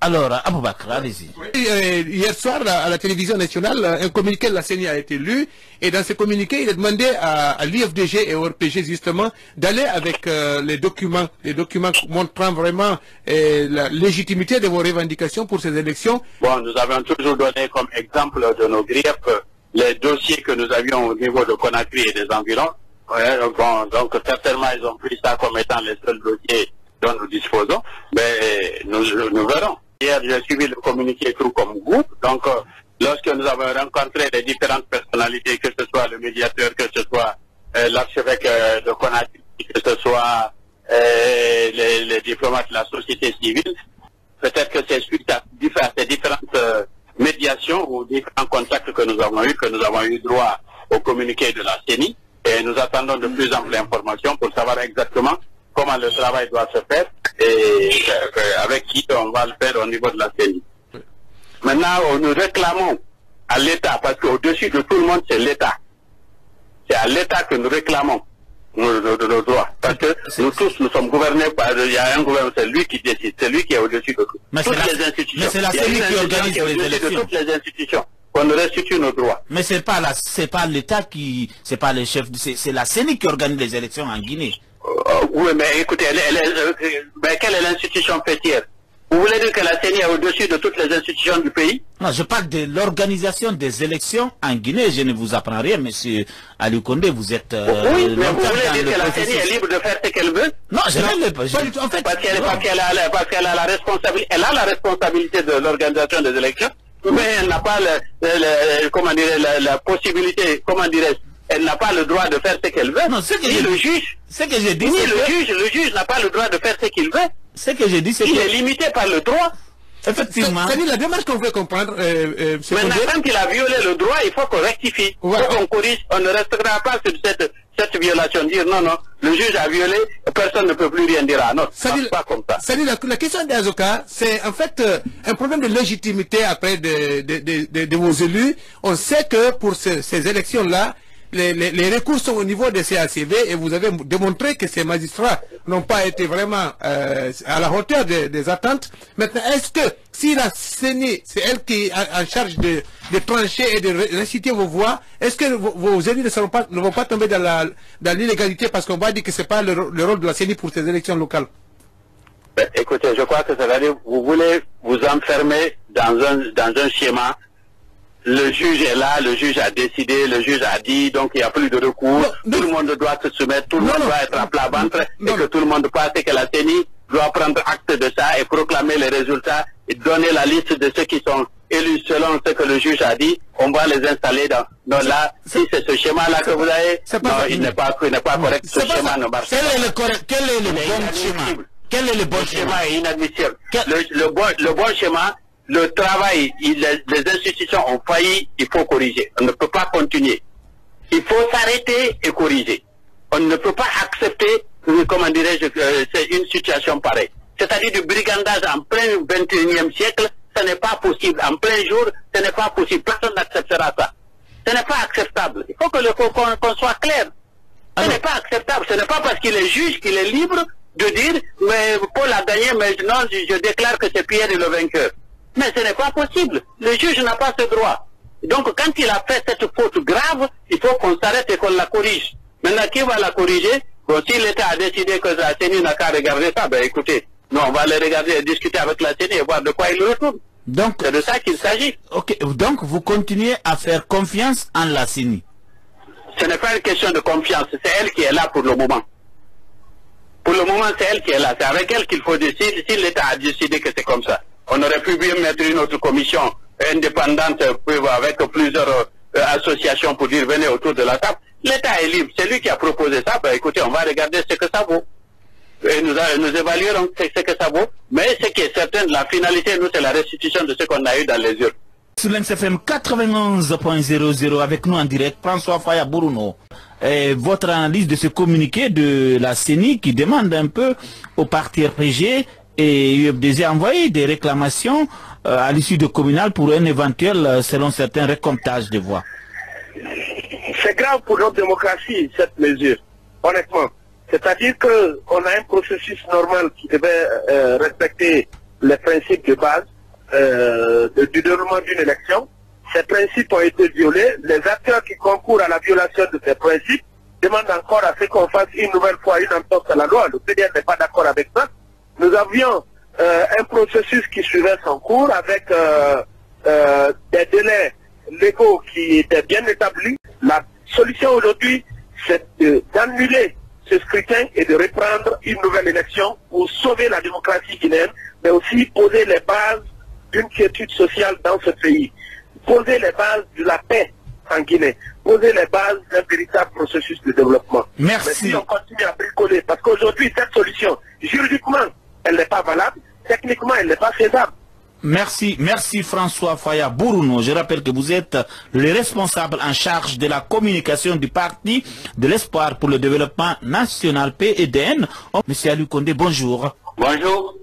Alors, Aboubakar, allez-y. Hier soir, à la télévision nationale, un communiqué de la CENI a été lu, et dans ce communiqué, il a demandé à l'IFDG et au RPG, justement, d'aller avec les documents montrant vraiment la légitimité de vos revendications pour ces élections. Bon, nous avons toujours donné comme exemple de nos griefs les dossiers que nous avions au niveau de Conakry et des environs. Ouais, bon, donc certainement, ils ont pris ça comme étant les seuls dossiers dont nous disposons, mais nous verrons. Hier, j'ai suivi le communiqué tout comme groupe, donc lorsque nous avons rencontré les différentes personnalités, que ce soit le médiateur, que ce soit l'archevêque de Conakry, que ce soit les diplomates de la société civile, peut-être que c'est suite à ces différentes médiations ou différents contacts que nous avons eu droit au communiqué de la CENI, et nous attendons de plus en plus d'informations pour savoir exactement comment le travail doit se faire et avec qui on va le faire au niveau de la CENI. Maintenant, nous réclamons à l'État, parce qu'au-dessus de tout le monde, c'est l'État. C'est à l'État que nous réclamons nos droits. Parce que nous tous, nous sommes gouvernés par... Il y a un gouvernement, c'est lui qui décide, c'est lui qui est au-dessus de toutes les institutions. Mais c'est la CENI qui organise les élections. De toutes les institutions. On nous restitue nos droits. Mais c'est pas l'État qui... C'est pas les chefs... C'est la CENI qui organise les élections en Guinée. Oui, mais écoutez, mais quelle est l'institution fêtière? Vous voulez dire que la CENI est au-dessus de toutes les institutions du pays? Non, je parle de l'organisation des élections en Guinée. Je ne vous apprends rien, monsieur Ali Condé, vous êtes... oui, mais vous voulez dire que la CENI est libre de faire ce qu'elle veut? Non, je ne l'ai pas. En fait, parce qu'elle a la responsabilité de l'organisation des élections, mais elle n'a pas la possibilité, comment dirais-je, elle n'a pas le droit de faire ce qu'elle veut. Non, ni le juge. Ce que j'ai dit, le juge n'a pas le droit de faire ce qu'il veut. Ce que j'ai dit, c'est qu'il est limité par le droit. Effectivement. C'est la démarche qu'on veut comprendre. Maintenant, quand il a violé le droit, il faut qu'on rectifie. Il faut qu'on corrige. On ne restera pas sur cette violation. Dire non, le juge a violé, personne ne peut plus rien dire. Non, c'est pas comme ça. La question des avocats, c'est en fait un problème de légitimité après de vos élus. On sait que pour ces élections-là, les recours sont au niveau des CACV, et vous avez démontré que ces magistrats n'ont pas été vraiment à la hauteur des attentes. Maintenant, est-ce que si la CENI, c'est elle qui est en charge de trancher et de réciter vos voix, est-ce que vos élus ne vont pas tomber dans l'illégalité, parce qu'on va dire que ce n'est pas le rôle de la CENI pour ces élections locales? Ben, écoutez, je crois que ça veut dire vous voulez vous enfermer dans un schéma. Le juge est là, le juge a décidé, le juge a dit, donc il n'y a plus de recours, tout le monde doit se soumettre, tout le monde doit être à plat ventre, et que tout le monde pense que la CENI doit prendre acte de ça et proclamer les résultats et donner la liste de ceux qui sont élus selon ce que le juge a dit. On va les installer dans là. Si c'est ce schéma-là que vous avez, non, il n'est pas correct. Ce schéma ne marche pas. Quel est le bon schéma? Quel est le bon schéma? Le schéma est inadmissible. Le bon schéma, le travail, les institutions ont failli, il faut corriger. On ne peut pas continuer. Il faut s'arrêter et corriger. On ne peut pas accepter, comment dirais-je, c'est une situation pareille. C'est-à-dire du brigandage en plein 21e siècle, ce n'est pas possible. En plein jour, ce n'est pas possible. Personne n'acceptera ça. Ce n'est pas acceptable. Il faut qu'on soit clair. Ce n'est pas acceptable. Ce n'est pas parce qu'il est juge qu'il est libre de dire, mais Paul a gagné, mais non, je déclare que c'est Pierre le vainqueur. Mais ce n'est pas possible. Le juge n'a pas ce droit. Donc, quand il a fait cette faute grave, il faut qu'on s'arrête et qu'on la corrige. Maintenant, qui va la corriger? Bon, si l'État a décidé que la CENI n'a qu'à regarder ça, ben écoutez, non, on va le regarder et discuter avec la CENI et voir de quoi il retourne. Donc, c'est de ça qu'il s'agit. Ok, donc vous continuez à faire confiance en la CENI? Ce n'est pas une question de confiance, c'est elle qui est là pour le moment. Pour le moment, c'est elle qui est là. C'est avec elle qu'il faut décider. Si l'État a décidé que c'est comme ça, on aurait pu bien mettre une autre commission indépendante avec plusieurs associations pour dire venez autour de la table. L'État est libre, c'est lui qui a proposé ça. Ben écoutez, on va regarder ce que ça vaut. Et nous évaluerons ce que ça vaut. Mais ce qui est certain, la finalité, nous, c'est la restitution de ce qu'on a eu dans les urnes. Sur l'NCFM 91.00, avec nous en direct, François Faya Bourouno. Votre analyse de ce communiqué de la CENI qui demande un peu au parti RPG et UFDG a envoyé des réclamations à l'issue de communal pour un éventuel, selon certains, recomptage de voix. C'est grave pour notre démocratie, cette mesure, honnêtement. C'est-à-dire qu'on a un processus normal qui devait respecter les principes de base du déroulement d'une élection. Ces principes ont été violés. Les acteurs qui concourent à la violation de ces principes demandent encore à ce qu'on fasse une nouvelle fois une entorse à la loi. Le PDS n'est pas d'accord avec ça. Nous avions un processus qui suivait son cours avec des délais légaux qui étaient bien établis. La solution aujourd'hui, c'est d'annuler ce scrutin et de reprendre une nouvelle élection pour sauver la démocratie guinéenne, mais aussi poser les bases d'une quiétude sociale dans ce pays, poser les bases de la paix en Guinée, poser les bases d'un véritable processus de développement. Merci. Mais si on continue à bricoler, parce qu'aujourd'hui, cette solution, juridiquement, elle n'est pas valable, techniquement, elle n'est pas faisable. Merci, merci François Faya Bourouno. Je rappelle que vous êtes le responsable en charge de la communication du Parti de l'Espoir pour le Développement National PEDN. Monsieur Alou Condé, bonjour. Bonjour.